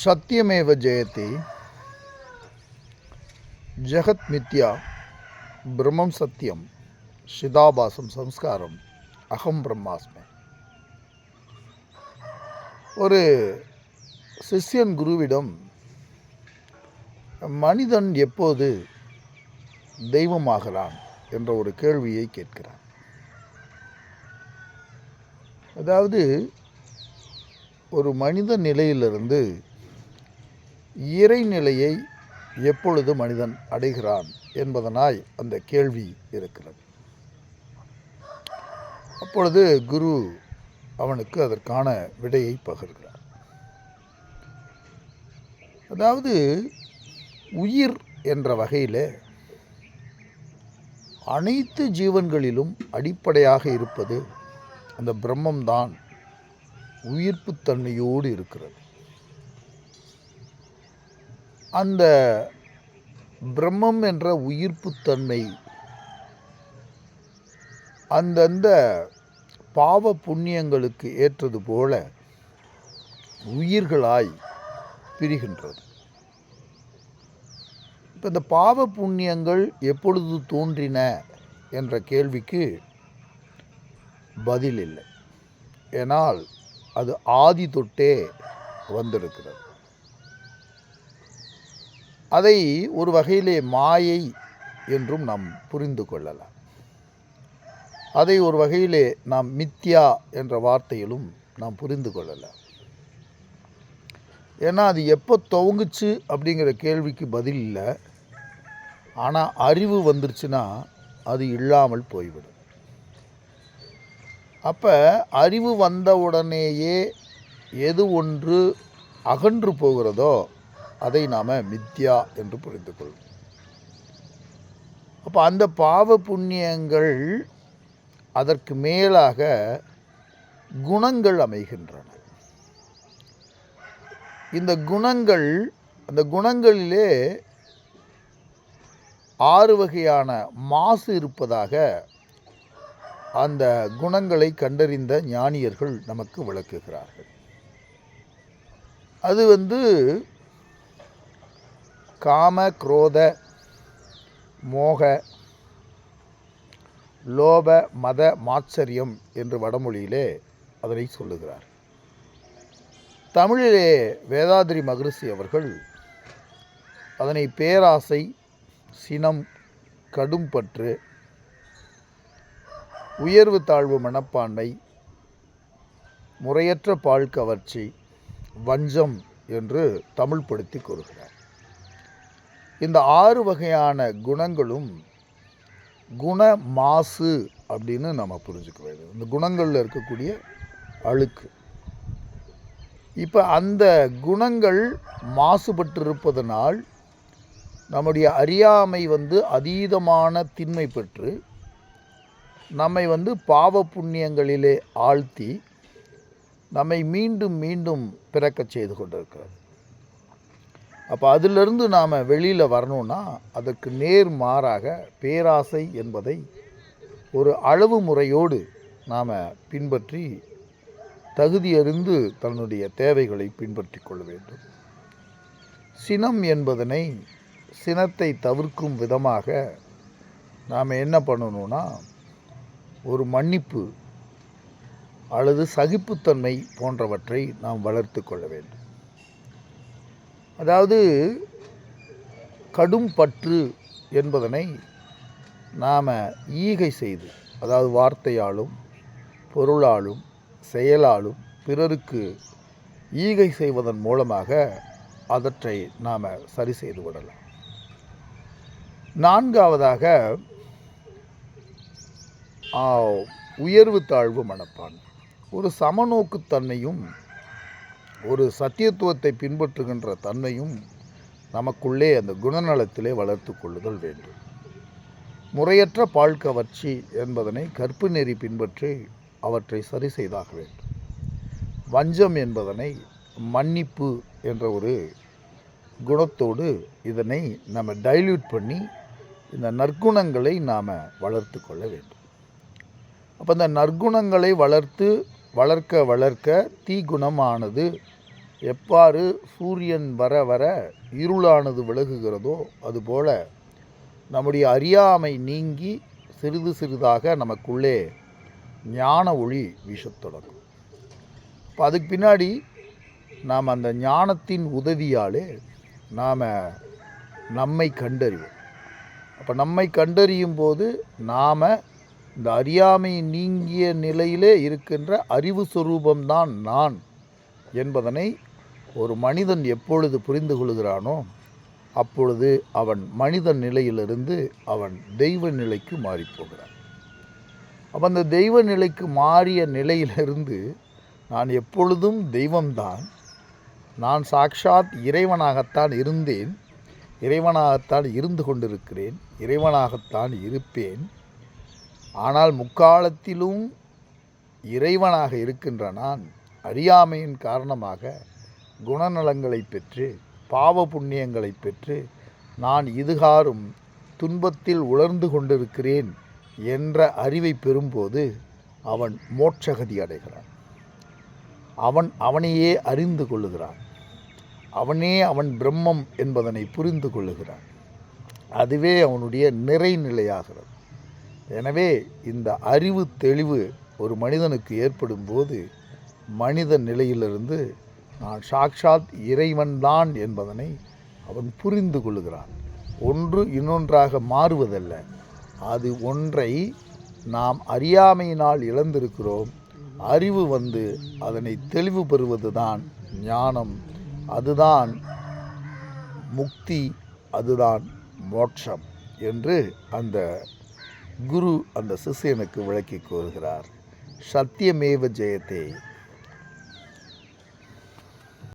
சத்தியமேவ ஜெயதி ஜெகத் மித்யா பிரம்மம் சத்தியம் சிதாபாசம் சம்ஸ்காரம் அகம் பிரம்மாஸ்மி. ஒரு சிஷ்யன் குருவிடம் மனிதன் எப்போது தெய்வமாகலாம் என்ற ஒரு கேள்வியை கேட்கிறான். அதாவது ஒரு மனித நிலையிலிருந்து இறைநிலையை எப்பொழுது மனிதன் அடைகிறான் என்பதனாய் அந்த கேள்வி இருக்கிறது. அப்பொழுது குரு அவனுக்கு அதற்கான விடையை பகிர்கிறார். அதாவது உயிர் என்ற வகையில் அனைத்து ஜீவன்களிலும் அடிப்படையாக இருப்பது அந்த பிரம்மம்தான் உயிர்ப்புத்தன்மையோடு இருக்கிறது. அந்த பிரம்மம் என்ற உயிர்ப்புத்தன்மை அந்தந்த பாவ புண்ணியங்களுக்கு ஏற்றது போல உயிர்களாய் பிரிகின்றது. இப்போ இந்த பாவ புண்ணியங்கள் எப்பொழுது தோன்றின என்ற கேள்விக்கு பதில் இல்லை. ஏனால் அது ஆதி தொட்டே வந்திருக்கிறது. அதை ஒரு வகையிலே மாயை என்றும் நாம் புரிந்து கொள்ளலாம். அதை ஒரு வகையிலே நாம் மித்யா என்ற வார்த்தையிலும் நாம் புரிந்து கொள்ளலாம். ஏன்னா அது எப்போ துவங்குச்சு அப்படிங்கிற கேள்விக்கு பதில் இல்லை. ஆனால் அறிவு வந்துருச்சுன்னா அது இல்லாமல் போய்விடும். அப்போ அறிவு வந்த உடனேயே எது ஒன்று அகன்று போகிறதோ அதை நாம் மித்யா என்று புரிந்து கொள்வோம். அப்போ அந்த பாவ புண்ணியங்கள் அதற்கு மேலாக குணங்கள் அமைகின்றன. இந்த குணங்கள், அந்த குணங்களிலே 6 வகையான மாசு இருப்பதாக அந்த குணங்களை கண்டறிந்த ஞானியர்கள் நமக்கு விளக்குகிறார்கள். அது காம, குரோத, மோக, லோப, மத, மாத்சரியம் என்று வடமொழியிலே அதனை சொல்லுகிறார். தமிழிலே வேதாத்ரி மகரிஷி அவர்கள் அதனை பேராசை, சினம், கடும்பற்று, உயர்வு தாழ்வு மனப்பான்மை, முறையற்ற பால் கவர்ச்சி, வஞ்சம் என்று தமிழ் படுத்தி கூறுகிறார். இந்த 6 வகையான குணங்களும் குண மாசு அப்படின்னு நம்ம புரிஞ்சுக்க வேண்டும். இந்த குணங்களில் இருக்கக்கூடிய அழுக்கு. இப்போ அந்த குணங்கள் மாசுபட்டிருப்பதனால் நம்முடைய அறியாமை அதீதமான திண்மை பெற்று நம்மை பாவ புண்ணியங்களிலே ஆழ்த்தி நம்மை மீண்டும் மீண்டும் பிறக்கச் செய்து கொண்டிருக்கிறது. அப்போ அதிலிருந்து நாம் வெளியில் வரணும்னா அதற்கு நேர்மாறாக பேராசை என்பதை ஒரு அளவு முறையோடு நாம் பின்பற்றி தகுதியறிந்து தன்னுடைய தேவைகளை பின்பற்றி கொள்ள வேண்டும். சினம் என்பதனை சினத்தை தவிர்க்கும் விதமாக நாம் என்ன பண்ணணும்னா ஒரு மன்னிப்பு அல்லது சகிப்புத்தன்மை போன்றவற்றை நாம் வளர்த்து கொள்ள வேண்டும். அதாவது கடும் பற்று என்பதனை நாம் ஈகை செய்து, அதாவது வார்த்தையாலும் பொருளாலும் செயலாலும் பிறருக்கு ஈகை செய்வதன் மூலமாக அவற்றை நாம் சரி செய்து விடலாம். 4ஆவதாக உயர்வு தாழ்வு மனப்பான்மை. ஒரு சமநோக்குத்தன்மையும் ஒரு சத்தியத்துவத்தை பின்பற்றுகின்ற தன்மையும் நமக்குள்ளே அந்த குணநலத்திலே வளர்த்து கொள்ளுதல் வேண்டும். முறையற்ற பால் கவர்ச்சி என்பதனை கற்பு நெறி பின்பற்றி அவற்றை சரி செய்தாக வேண்டும். வஞ்சம் என்பதனை மன்னிப்பு என்ற ஒரு குணத்தோடு இதனை நம்ம டைல்யூட் பண்ணி இந்த நற்குணங்களை நாம் வளர்த்து கொள்ள வேண்டும். அப்போ இந்த நற்குணங்களை வளர்க்க தீக்குணமானது எவ்வாறு சூரியன் வர வர இருளானது விலகுகிறதோ அதுபோல நம்முடைய அறியாமை நீங்கி சிறிது சிறிதாக நமக்குள்ளே ஞான ஒளி வீசத் தொடங்கும். இப்போ அதுக்கு பின்னாடி நாம் அந்த ஞானத்தின் உதவியாலே நாம் நம்மை கண்டறிவோம். அப்போ நம்மை கண்டறியும் போது நாம் இந்த அறியாமை நீங்கிய நிலையிலே இருக்கின்ற அறிவு சொரூபம்தான் நான் என்பதனை ஒரு மனிதன் எப்பொழுது புரிந்து கொள்கிறானோ அப்பொழுது அவன் மனித நிலையிலிருந்து அவன் தெய்வ நிலைக்கு மாறிப்போகிறான். அப்போ அந்த தெய்வ நிலைக்கு மாறிய நிலையிலிருந்து நான் எப்பொழுதும் தெய்வம்தான், நான் சாக்ஷாத் இறைவனாகத்தான் இருந்தேன், இறைவனாகத்தான் இருந்து கொண்டிருக்கிறேன், இறைவனாகத்தான் இருப்பேன். ஆனால் முக்காலத்திலும் இறைவனாக இருக்கின்ற நான் அறியாமையின் காரணமாக குணநலங்களை பெற்று பாவ புண்ணியங்களை பெற்று நான் இதுகாரும் துன்பத்தில் உணர்ந்து கொண்டிருக்கிறேன் என்ற அறிவை பெறும்போது அவன் மோட்சகதி அடைகிறான். அவனையே அறிந்து கொள்ளுகிறான். அவன் பிரம்மம் என்பதனை புரிந்து கொள்ளுகிறான். அதுவே அவனுடைய நிறைநிலையாகிறது. எனவே இந்த அறிவு தெளிவு ஒரு மனிதனுக்கு ஏற்படும் போது மனித நிலையிலிருந்து நான் சாக்ஷாத் இறைவன்தான் என்பதனை அவன் புரிந்து கொள்ளுகிறான். ஒன்று இன்னொன்றாக மாறுவதல்ல, அது ஒன்றை நாம் அறியாமையினால் இழந்திருக்கிறோம். அறிவு வந்து அதனை தெளிவு பெறுவது தான் ஞானம், அதுதான் முக்தி, அதுதான் மோட்சம் என்று அந்த குரு அந்த சிஷ்யனுக்கு விளக்கி கூறுகிறார். சத்தியமேவ ஜெயதே.